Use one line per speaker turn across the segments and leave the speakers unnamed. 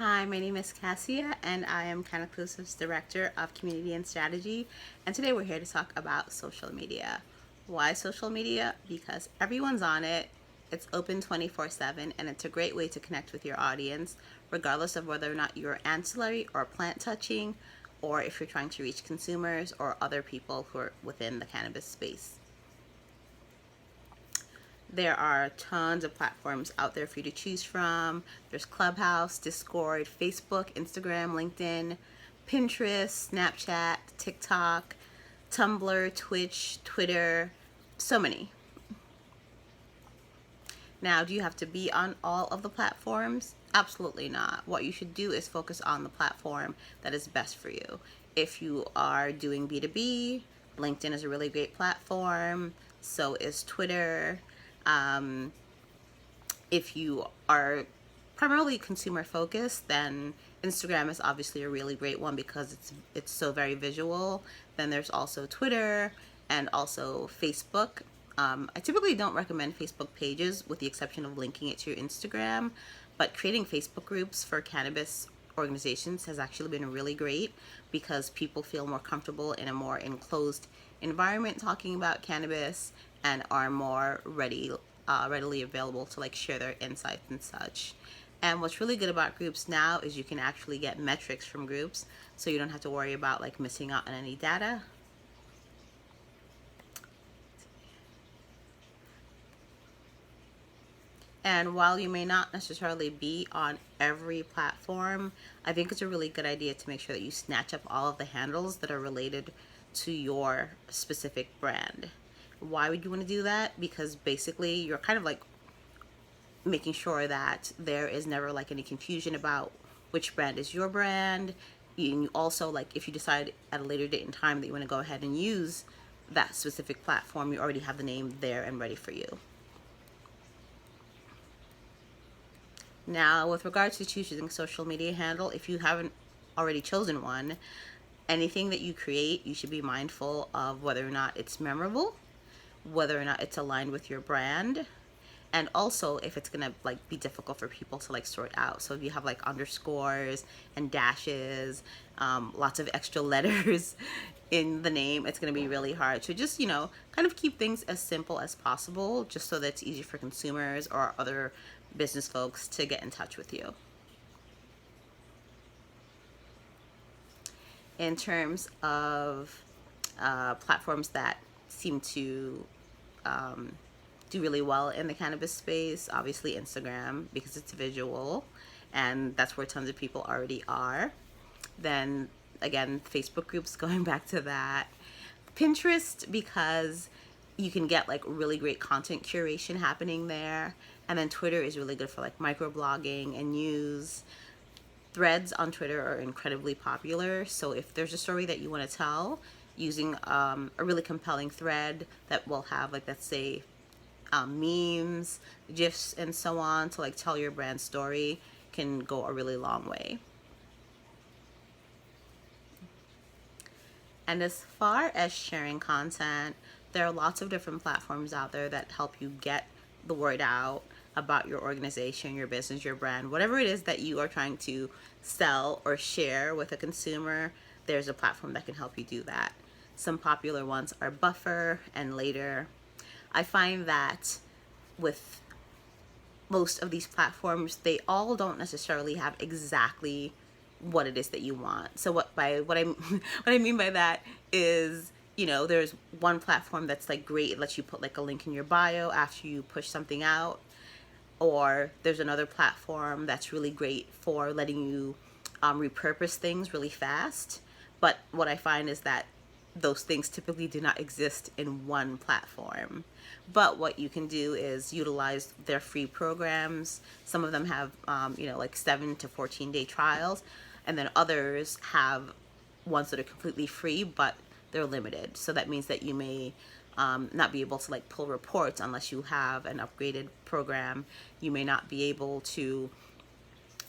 Hi, my name is Cassia, and I am Canaclusive's Director of Community and Strategy. And today we're here to talk about social media. Why social media? Because everyone's on it. It's open 24/7, and it's a great way to connect with your audience, regardless of whether or not you're ancillary or plant touching, or if you're trying to reach consumers or other people who are within the cannabis space. There are tons of platforms out there for you to choose from. There's Clubhouse, Discord, Facebook, Instagram, LinkedIn, Pinterest, Snapchat, TikTok, Tumblr, Twitch, Twitter, so many. Now, do you have to be on all of the platforms? Absolutely not. What you should do is focus on the platform that is best for you. If you are doing B2B, LinkedIn is a really great platform. So is Twitter. Um, if you are primarily consumer focused, then Instagram is obviously a really great one because it's so very visual. Then there's also Twitter and also Facebook. I typically don't recommend Facebook pages with the exception of linking it to your Instagram, but creating Facebook groups for cannabis organizations has actually been really great because people feel more comfortable in a more enclosed environment talking about cannabis and are more readily available to like share their insights and such. And what's really good about groups now is you can actually get metrics from groups, so you don't have to worry about like missing out on any data. And while you may not necessarily be on every platform, I think it's a really good idea to make sure that you snatch up all of the handles that are related to your specific brand. Why would you want to do that? Because basically you're kind of like making sure that there is never like any confusion about which brand is your brand. You also, like, if you decide at a later date and time that you want to go ahead and use that specific platform, you already have the name there and ready for you. Now, with regards to choosing a social media handle, if you haven't already chosen one, anything that you create, you should be mindful of whether or not it's memorable, whether or not it's aligned with your brand, and also if it's gonna like be difficult for people to like sort out. So if you have like underscores and dashes, lots of extra letters in the name, it's gonna be really hard. So just, kind of keep things as simple as possible, just so that it's easy for consumers or other business folks to get in touch with you. In terms of platforms that seem to do really well in the cannabis space, obviously Instagram, because it's visual and that's where tons of people already are. Then again, Facebook groups, going back to that. Pinterest, because you can get like really great content curation happening there. And then Twitter is really good for like microblogging and news. Threads on Twitter are incredibly popular. So if there's a story that you want to tell, using a really compelling thread that will have, like, let's say, memes, gifs, and so on to like tell your brand story can go a really long way. And as far as sharing content, there are lots of different platforms out there that help you get the word out about your organization, your business, your brand, whatever it is that you are trying to sell or share with a consumer. There's a platform that can help you do that. Some popular ones are Buffer and Later. I find that with most of these platforms, they all don't necessarily have exactly what it is that you want. So what I what I mean by that is, there's one platform that's like great. It lets you put like a link in your bio after you push something out. Or there's another platform that's really great for letting you repurpose things really fast. But what I find is that those things typically do not exist in one platform. But what you can do is utilize their free programs. Some of them have, like 7 to 14-day trials, and then others have ones that are completely free, but they're limited. So that means that you may not be able to like pull reports unless you have an upgraded program. You may not be able to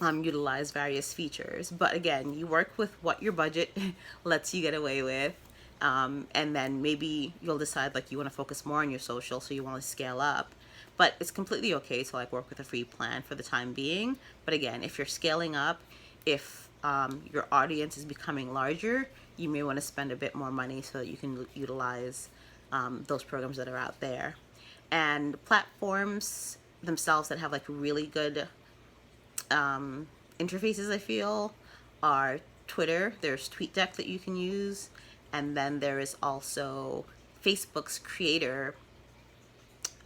utilize various features. But again, you work with what your budget lets you get away with. And then maybe you'll decide like you want to focus more on your social, so you want to scale up. But it's completely okay to like work with a free plan for the time being. But again, if you're scaling up, if your audience is becoming larger, you may want to spend a bit more money so that you can utilize those programs that are out there. And platforms themselves that have like really good interfaces, I feel, are Twitter. There's TweetDeck that you can use, and then there is also Facebook's Creator.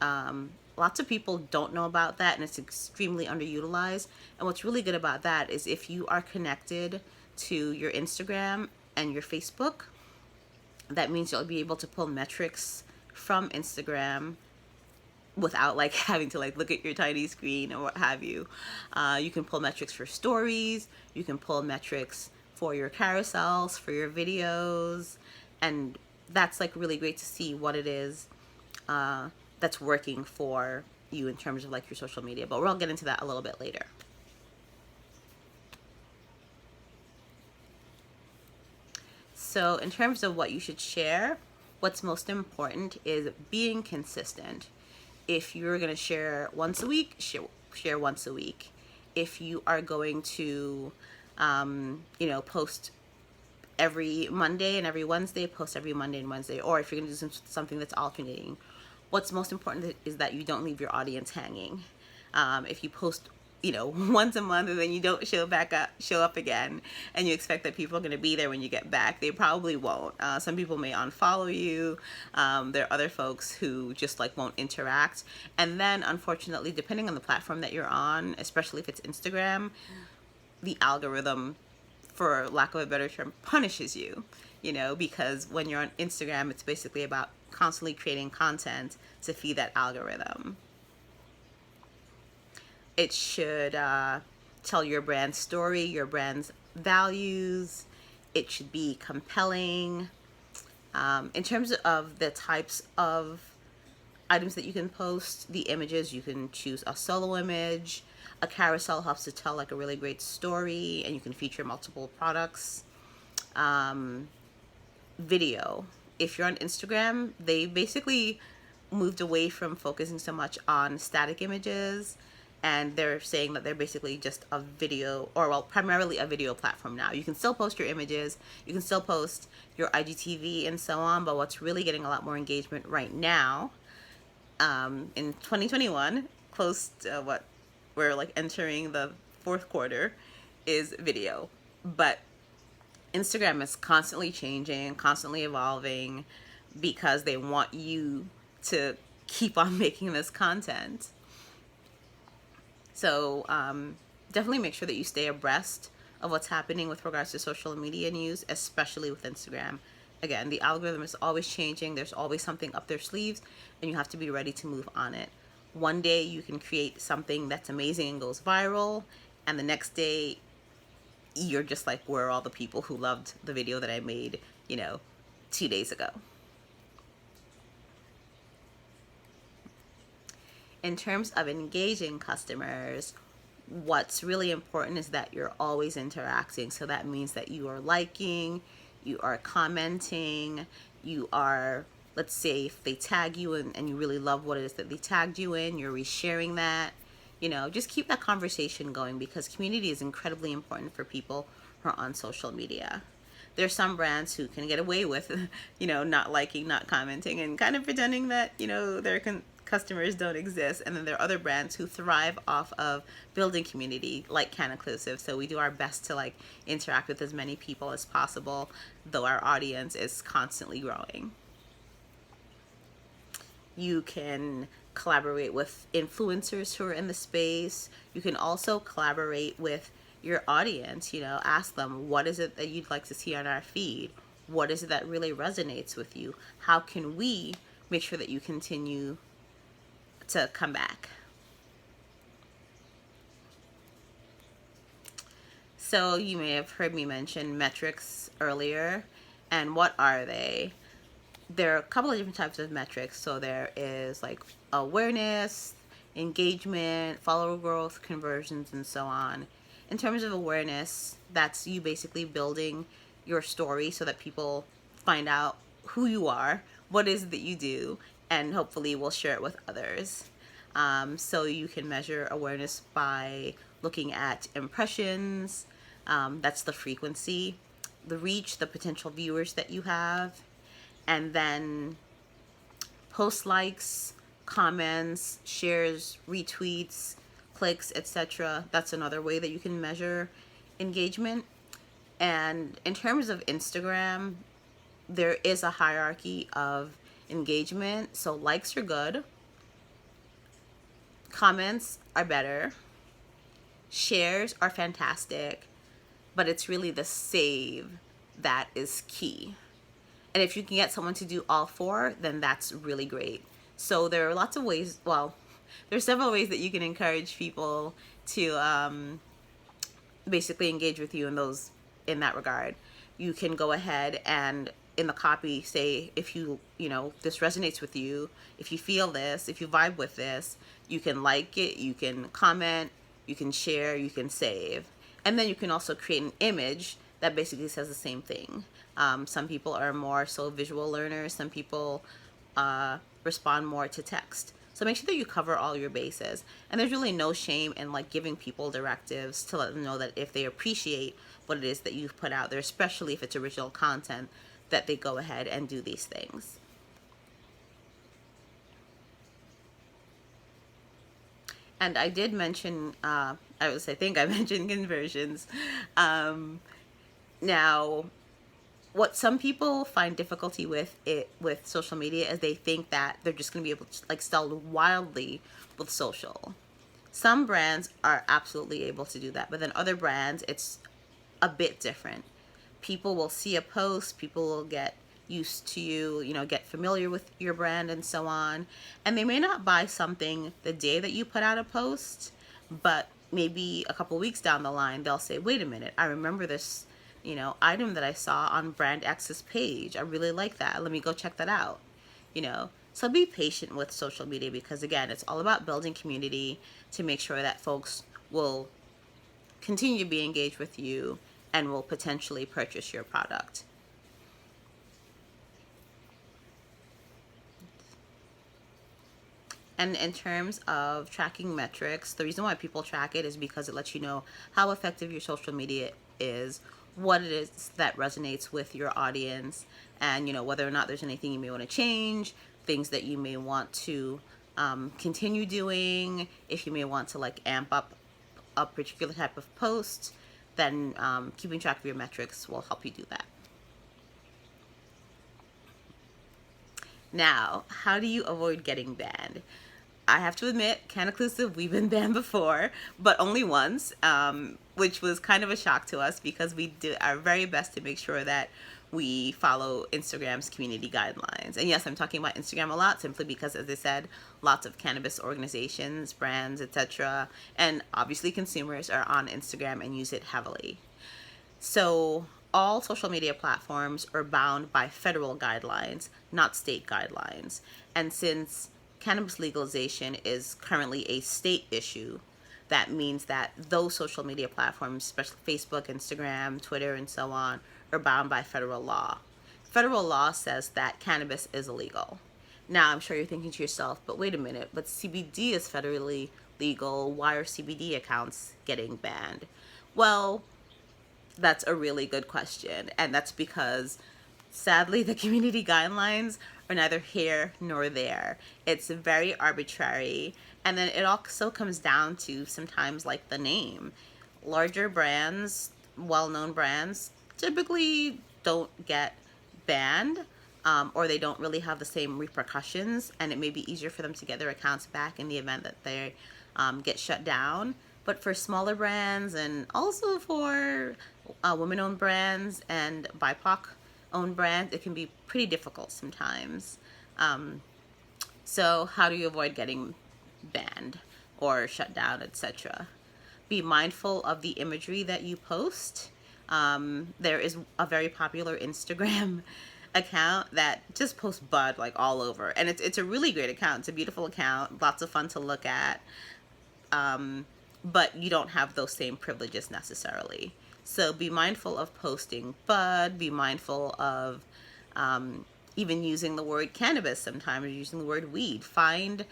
Lots of people don't know about that, and it's extremely underutilized. And what's really good about that is if you are connected to your Instagram and your Facebook, that means you'll be able to pull metrics from Instagram without like having to like look at your tiny screen or what have you. You can pull metrics for stories, you can pull metrics for your carousels, for your videos, and that's like really great to see what it is that's working for you in terms of like your social media. But we'll get into that a little bit later. So in terms of what you should share, what's most important is being consistent. If you're going to share once a week, share once a week. If you are going to, post every Monday and every Wednesday, post every Monday and Wednesday. Or if you're going to do something that's alternating, what's most important is that you don't leave your audience hanging. If you post once a month and then you don't show up again, and you expect that people are going to be there when you get back, they probably won't. Some people may unfollow you. There are other folks who just like won't interact. And then unfortunately, depending on the platform that you're on, especially if it's Instagram, the algorithm, for lack of a better term, punishes you, because when you're on Instagram, it's basically about constantly creating content to feed that algorithm. It should tell your brand's story, your brand's values. It should be compelling. In terms of the types of items that you can post, the images, you can choose a solo image. A carousel helps to tell like a really great story, and you can feature multiple products. Video. If you're on Instagram, they basically moved away from focusing so much on static images, and they're saying that they're basically just a video, or well, primarily a video platform now. You can still post your images, you can still post your IGTV and so on, but what's really getting a lot more engagement right now, in 2021, close to what we're like entering the fourth quarter, is video. But Instagram is constantly changing, constantly evolving, because they want you to keep on making this content. So definitely make sure that you stay abreast of what's happening with regards to social media news, especially with Instagram. Again, the algorithm is always changing. There's always something up their sleeves, and you have to be ready to move on it. One day you can create something that's amazing and goes viral, and the next day you're just like, where are all the people who loved the video that I made, 2 days ago? In terms of engaging customers, what's really important is that you're always interacting. So that means that you are liking, you are commenting, you are, let's say if they tag you and you really love what it is that they tagged you in, you're resharing that. Just keep that conversation going, because community is incredibly important for people who are on social media. There's some brands who can get away with, not liking, not commenting, and kind of pretending that, their customers don't exist. And then there are other brands who thrive off of building community, like Can Inclusive. So we do our best to like interact with as many people as possible, though our audience is constantly growing. You can collaborate with influencers who are in the space. You can also collaborate with your audience. Ask them, what is it that you'd like to see on our feed? What is it that really resonates with you? How can we make sure that you continue to come back? So you may have heard me mention metrics earlier. And what are they? There are a couple of different types of metrics. So there is like awareness, engagement, follower growth, conversions, and so on. In terms of awareness, that's you basically building your story so that people find out who you are, what is it that you do, and hopefully will share it with others. So you can measure awareness by looking at impressions, That's the frequency, the reach, the potential viewers that you have, and then post likes, comments, shares, retweets, clicks, etc. That's another way that you can measure engagement. And in terms of Instagram, there is a hierarchy of engagement. So likes are good, comments are better, shares are fantastic, but it's really the save that is key. And if you can get someone to do all four, then that's really great. So there are lots of ways, well, there's several ways that you can encourage people to basically engage with you in that regard. You can go ahead and in the copy say, if this resonates with you, if you feel this, if you vibe with this, you can like it, you can comment, you can share, you can save. And then you can also create an image that basically says the same thing. Some people are more so visual learners, some people respond more to text. So make sure that you cover all your bases. And there's really no shame in like giving people directives to let them know that if they appreciate what it is that you've put out there, especially if it's original content, that they go ahead and do these things. And I did mention, I think I mentioned conversions. Now, what some people find difficulty with social media is they think that they're just going to be able to like sell wildly with social. Some brands are absolutely able to do that, but then other brands, it's a bit different. People will see a post, people will get used to you, get familiar with your brand and so on. And they may not buy something the day that you put out a post, but maybe a couple weeks down the line, they'll say, wait a minute, I remember this, item that I saw on brand X's page. I really like that. Let me go check that out, So be patient with social media because, again, it's all about building community to make sure that folks will continue to be engaged with you and will potentially purchase your product. And in terms of tracking metrics, the reason why people track it is because it lets you know how effective your social media is, what it is that resonates with your audience, and whether or not there's anything you may want to change, things that you may want to continue doing, if you may want to like amp up a particular type of post, then keeping track of your metrics will help you do that. Now, how do you avoid getting banned? I have to admit, Canaclusive, we've been banned before, but only once, which was kind of a shock to us because we did our very best to make sure that we follow Instagram's community guidelines. And yes, I'm talking about Instagram a lot simply because, as I said, lots of cannabis organizations, brands, etc., and obviously consumers are on Instagram and use it heavily. So all social media platforms are bound by federal guidelines, not state guidelines. And since cannabis legalization is currently a state issue, that means that those social media platforms, especially Facebook, Instagram, Twitter, and so on, are bound by federal law. Federal law says that cannabis is illegal. Now, I'm sure you're thinking to yourself, but wait a minute, but CBD is federally legal. Why are CBD accounts getting banned? Well, that's a really good question. And that's because, sadly, the community guidelines are neither here nor there. It's very arbitrary. And then it also comes down to sometimes like the name. Larger brands, well-known brands, typically don't get banned, or they don't really have the same repercussions, and it may be easier for them to get their accounts back in the event that they get shut down. But for smaller brands and also for women-owned brands and BIPOC-owned brands, it can be pretty difficult sometimes. So how do you avoid getting banned or shut down, etc.? Be mindful of the imagery that you post. There is a very popular Instagram account that just posts bud like all over, and it's a really great account. It's a beautiful account, lots of fun to look at, but you don't have those same privileges necessarily. So be mindful of posting bud. Be mindful of even using the word cannabis sometimes, or using the word weed. Find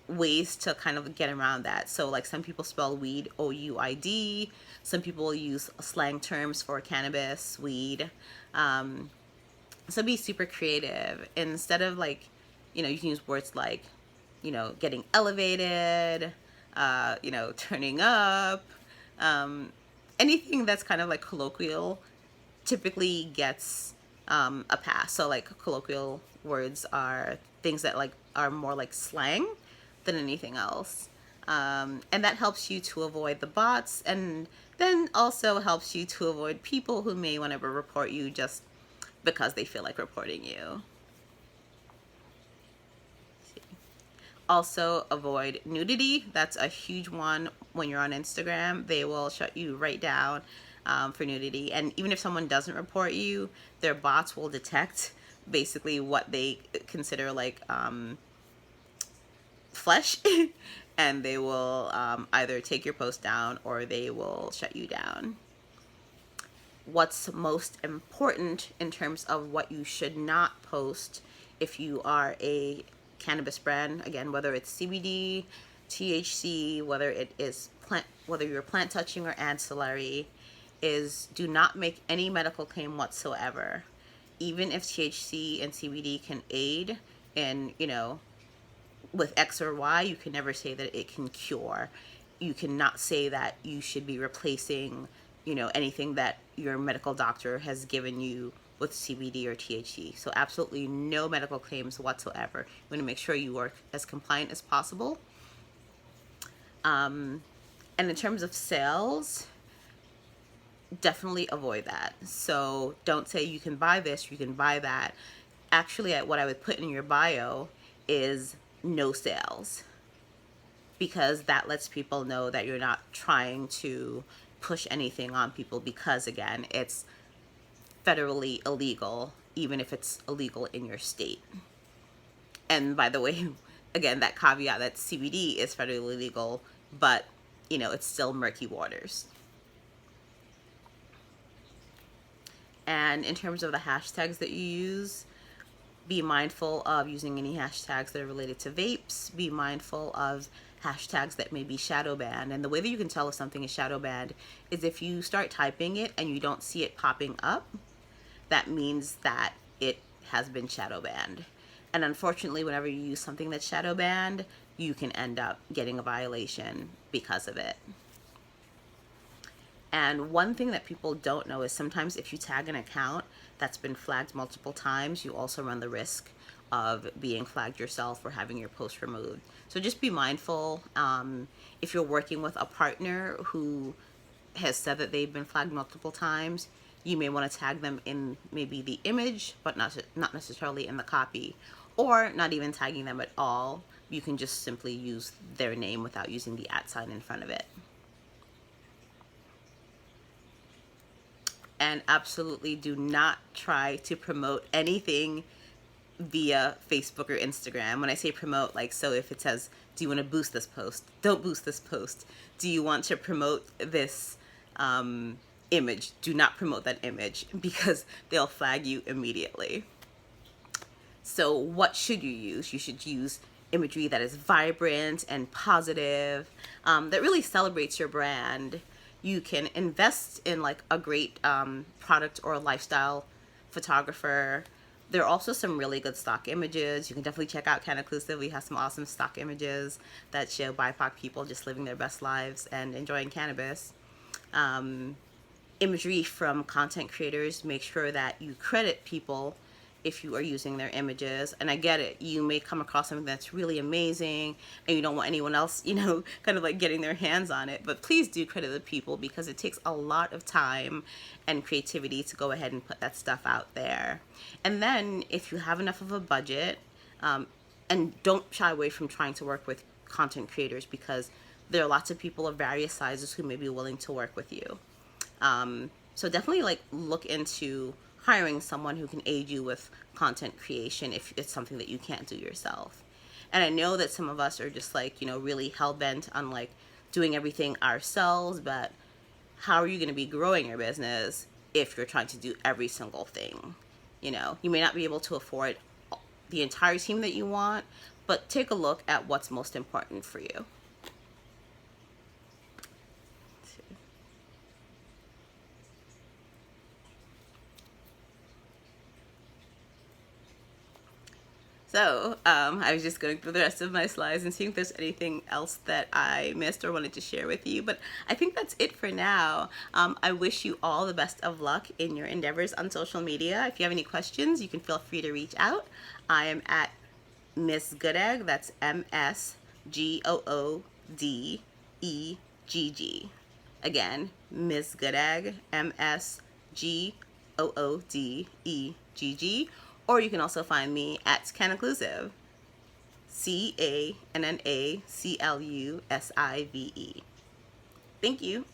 ways to kind of get around that. So like some people spell weed OUID, some people use slang terms for cannabis, weed. So be super creative. Instead of like, you can use words like, getting elevated, turning up, anything that's kind of like colloquial typically gets a pass. So like colloquial words are things that like are more like slang than anything else. And that helps you to avoid the bots, and then also helps you to avoid people who may want to report you just because they feel like reporting you. Also, avoid nudity. That's a huge one. When you're on Instagram, they will shut you right down for nudity. And even if someone doesn't report you, their bots will detect basically what they consider like flesh, and they will either take your post down or they will shut you down. What's most important in terms of what you should not post if you are a cannabis brand, again, whether it's CBD, THC, whether it is whether you're plant touching or ancillary, is do not make any medical claim whatsoever. Even if THC and CBD can aid in, with X or Y, you can never say that it can cure. You cannot say that you should be replacing, anything that your medical doctor has given you with CBD or THC. So absolutely no medical claims whatsoever. You want to make sure you are as compliant as possible. And in terms of sales, definitely avoid that. So don't say you can buy this, you can buy that. Actually, what I would put in your bio is no sales, because that lets people know that you're not trying to push anything on people, because again, it's federally illegal, even if it's illegal in your state. And by the way, again, that caveat that CBD is federally legal, but it's still murky waters. And in terms of the hashtags that you use, be mindful of using any hashtags that are related to vapes. Be mindful of hashtags that may be shadow banned. And the way that you can tell if something is shadow banned is if you start typing it and you don't see it popping up, that means that it has been shadow banned. And unfortunately, whenever you use something that's shadow banned, you can end up getting a violation because of it. And one thing that people don't know is sometimes if you tag an account that's been flagged multiple times, you also run the risk of being flagged yourself or having your post removed. So just be mindful. If you're working with a partner who has said that they've been flagged multiple times, you may want to tag them in maybe the image, but not necessarily in the copy, or not even tagging them at all. You can just simply use their name without using the @ sign in front of it. And absolutely do not try to promote anything via Facebook or Instagram. When I say promote, like, so if it says, do you want to boost this post? Don't boost this post. Do you want to promote this image? Do not promote that image, because they'll flag you immediately. So what should you use? You should use imagery that is vibrant and positive, that really celebrates your brand. You can invest in like a great product or a lifestyle photographer. There are also some really good stock images. You can definitely check out Canaclusive. We have some awesome stock images that show BIPOC people just living their best lives and enjoying cannabis. Imagery from content creators. Make sure that you credit people if you are using their images. And I get it, you may come across something that's really amazing and you don't want anyone else, kind of like getting their hands on it, but please do credit the people, because it takes a lot of time and creativity to go ahead and put that stuff out there. And then if you have enough of a budget, and don't shy away from trying to work with content creators, because there are lots of people of various sizes who may be willing to work with you. So definitely like look into hiring someone who can aid you with content creation if it's something that you can't do yourself. And I know that some of us are just like, really hell-bent on like doing everything ourselves, but how are you going to be growing your business if you're trying to do every single thing? You may not be able to afford the entire team that you want, but take a look at what's most important for you. So I was just going through the rest of my slides and seeing if there's anything else that I missed or wanted to share with you. But I think that's it for now. I wish you all the best of luck in your endeavors on social media. If you have any questions, you can feel free to reach out. I am at Miss Goodegg. That's MSGOODEGG. Again, Miss Goodegg, MSGOODEGG. Or you can also find me at Cannaclusive, CANNACLUSIVE. Thank you.